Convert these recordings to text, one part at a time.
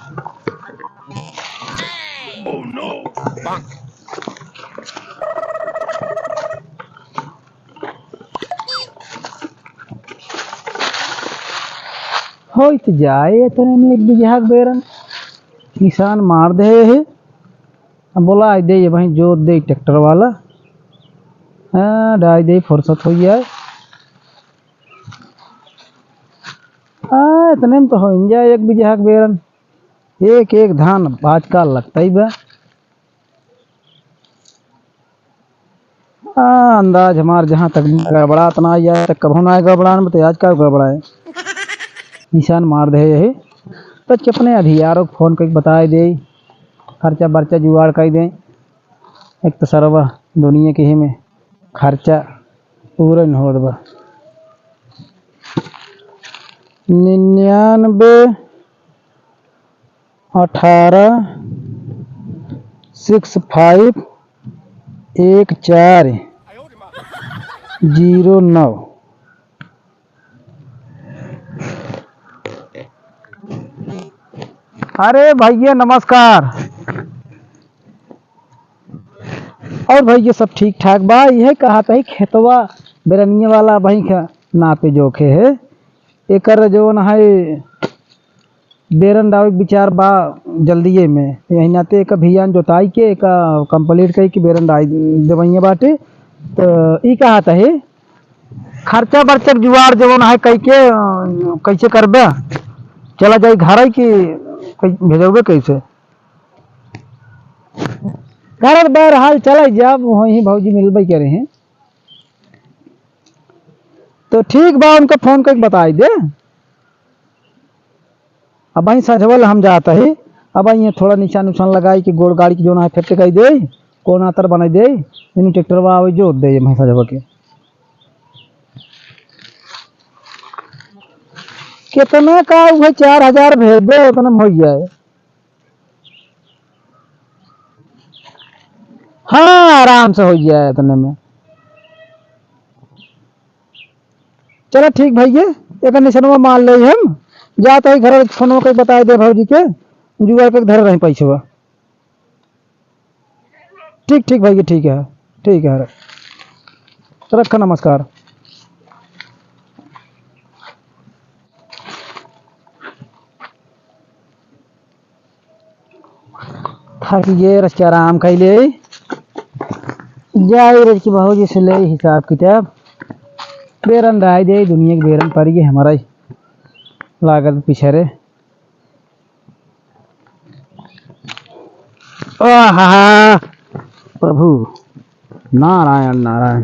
Oh no! होइत जाए इतने में एक बीघा के बेरन किसान मार दे है। अब बोला आई दे भाई जोत दे ट्रैक्टर वाला। हाँ डाई दे फुर्सत हो जाए। इतने में तो हो जाए एक बीघा के बेरन। एक एक धान आजकल लगता ही बा। अंदाज हमार जहाँ तक गड़बड़ा इतना आ जाए तक कभो ना गड़बड़ा में तो आजकल गड़बड़ा है। निशान मार दे है तो अपने अधियारों को फोन करके बताए दे खर्चा बर्चा जुगाड़ कर दें। एक तो सरवा दुनिया के ही में खर्चा पूरा न हो दबा 99 18 65 1409। अरे भैया नमस्कार। और भैया सब ठीक ठाक बा। यह कहा था खेतवा बेरनिया वाला भाई का नापे जोखे है एकर जो न है बेरन डावे के विचार बा जल्दीए में यही नाते एक अभियान जोताई के एक कंप्लीट कई के बेरन डाई देवैया बाटे। तो ई कहा था है खर्चा बर्चा के जुगाड़ जो न है कई के कैसे करबे चला जाई घर की भेजोगे कैसे घर बार हाल चला जब वही भौजी मिलबे करे हैं तो ठीक बा उनका फोन करके बताई दे। अब वही सजवल हम जाता है। अब ये थोड़ा निशान उछान लगाई कि गोड़ गाड़ी की जो ना फेट कही दे कौन आतर बना दे इन ट्रैक्टर आवे जोत दे मैं सजवा के कितना का वह 4000 भेज दे उतना में हो जाए। हाँ आराम से हो जाए इतने में। चलो ठीक भैया एक निशानवा मान ले हम जाते ही घर फोन के बता दे भौजी के जुगाड़ के धर रहे पैसे। ठीक ठीक भैया ठीक है रखा नमस्कार। थक गए रच के आराम कर ले जाए रच की भौजी से ले हिसाब किताब बेरन राय दे दुनिया के बेरन पर ये हमारा ही लागत पीछे रे। आहा प्रभु नारायण नारायण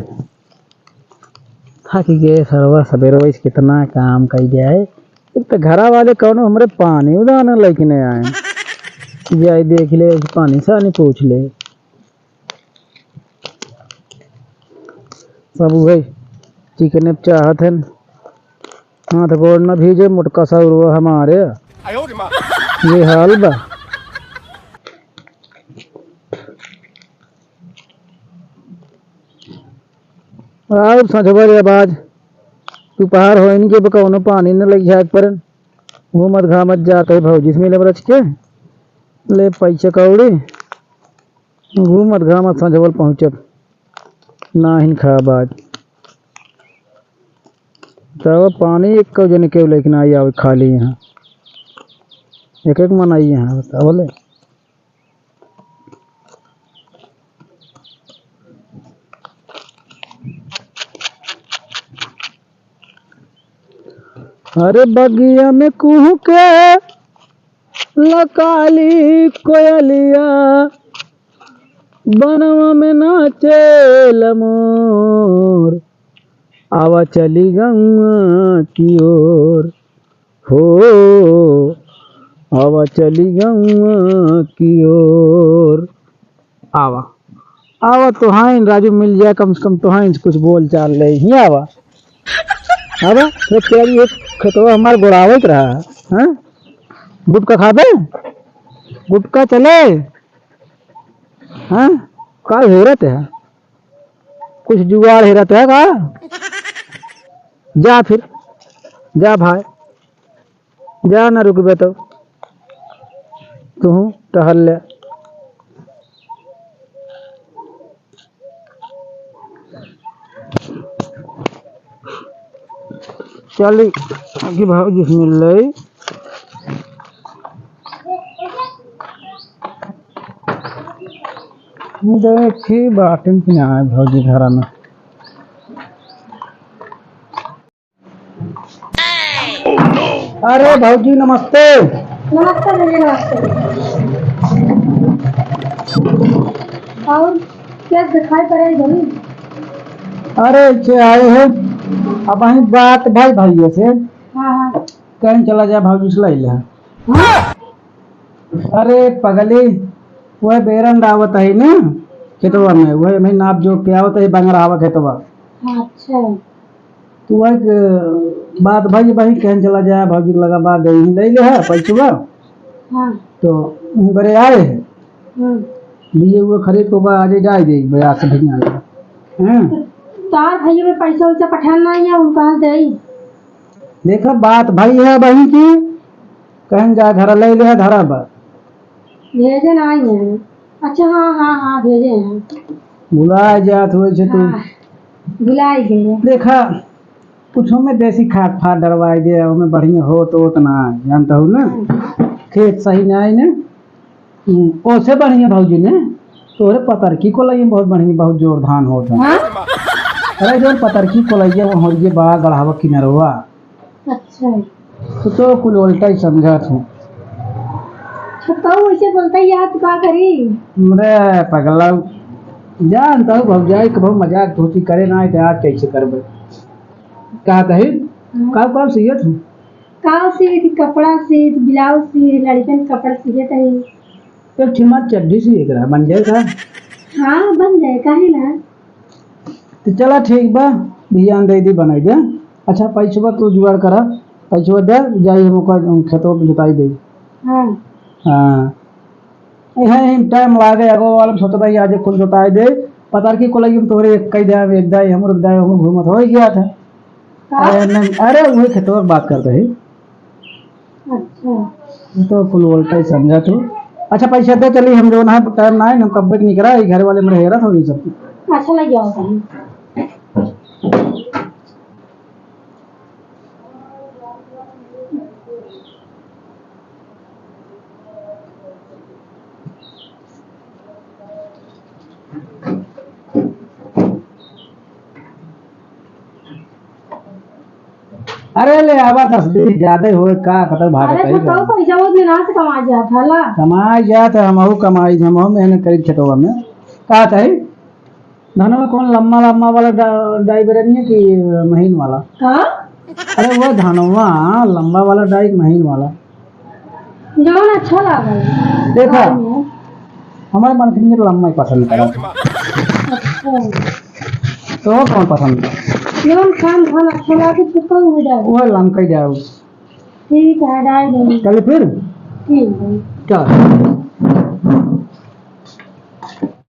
थक गए सर्व सवेरे वैसे कितना काम कर जाए। एक तो घरा वाले कौन हमारे पानी उदाहरण लेके नहीं आए जाए देख ले पानी से नहीं पूछ ले सब भाई चिकन चाहत है हाथ गोड़ न भीजे मुटका सा हमारे ये हाल बा। और सजवा रे बाज दोपहर हो इनके बकौनो पानी न लग जाए पर वो मत घामत जाते भौजी में ले बरच के ले पैसे कौड़ी वो मत घामत सजवल पहुँचब ना हिन खा बाज तो पानी एक जन के लेकिन आई आवे खाली यहाँ एक एक मन आई यहाँ बता बोले। अरे बगिया में कुहू के लकाली कोयलिया बनवा में नाचे मोर आवा चली गंगा की ओर हो आवा चली गंगा की ओर आवा आवा तो हाँ राजू मिल जाए कम से कम तो हाँ कुछ बोल चाल ले ही आवा अब एक खेतवा हमारे गोड़ावत रहा हाँ गुटका खाबे गुटका चले हाँ का हेरत है कुछ जुगाड़ हेरत है का जा फिर जा भाई जा ना रुकबे तो तू टहल ले। चल कि भाजी मिल रही देखी बाटन की ना है भाजी घर में। अरे भाजी नमस्ते। नमस्ते भैया नमस्ते। और क्या दिखाई पड़े इधर? अरे अच्छे आए हैं अब वही बात भाई भाई से हाँ हाँ कहीं चला जाए भाजी से लाई ले। हाँ अरे पगली वह बेरन डावत है ना खेतवा में वह मैं नाप जो के आवत है बंगरावा खेतवा। अच्छा तो वह बात भाई भाई कहीं चला जाए भाजी लगा बात गई ले ले है पैसा हाँ तो बड़े आए हैं लिए हुए खरीद को आज जाए दे बया से भैया हैं तार भैया में पैसा वैसा पठाना नहीं है उनका दे। देखा बात भाई है बहन की कहीं जा धरा ले ले धरा बस भेजे नहीं है। अच्छा हाँ हाँ हाँ भेजे हैं। बुला जात हुए छे तू हाँ बुलाई गए। देखा कुछ में देसी खाद फाद डरवाई दे हमें बढ़िया हो तो उतना जानता हूँ ना खेत सही नहीं है ना ओसे बढ़िया भाजी ने तोरे पतरकी को लगी बहुत बढ़िया बहुत जोर धान होता। हाँ अरे जो पतरकी को लगी वो हो गए बा गढ़ावा की नरवा अच्छा तो कुल उल्टा ही समझा तू। छपाऊ ऐसे बोलता है यार तू क्या करी? अरे पगला जानता हूँ भौजाई के बहुत मजाक धोती करे ना तो आज कैसे करबे का कही कब कब सियत हूँ काव सी थी कपड़ा सी ब्लाउज सी लड़कन कपड़ा सिए थे। एक छिमा चड्डी सी एक रहा बन जाएगा। हाँ बन जाए काहे ना। तो चला ठीक बा ध्यान दे दी बनाई दे। अच्छा पैसा तू जुगाड़ करा पैसा दे जाई हमको खेतों पे जुताई दे। हाँ हाँ यहाँ टाइम लागे अगो वाला सोचता ही आज कुल जुताई दे पता की को लगी तोरे एक कई दे एक दाई हम घूमत हो गया था। अरे वही खेतों में बात करते हैं अच्छा तो फुल वोल्टा ही समझा तू। अच्छा पैसा दे चली हम जो ना टाइम ना है हम कब नहीं करा घर वाले मेरे हैरत होगी सब। अच्छा लग जाओ कहीं। अरे ले आवा तस्वीर ज्यादा होए का कतल भाग अरे छपाऊ पैसा वो दिन से कमा जा था ला कमाई जात हमहू कमाई हमहू मेहनत करी खेतवा में का चाही धनवा कौन लम्बा लम्बा वाला डाई बेरनी कि महीन वाला? हाँ अरे वो धनवा लंबा वाला डाई महीन वाला जौन अच्छा लगा देखा हमारे मन के लम्बा ही पसंद करा अच्छा तो कौन पसंद है जौन खान खान अच्छा लगा तो हो जाए। वो लमका ही जाओ ठीक है डाल देंगे। चल फिर ठीक है चल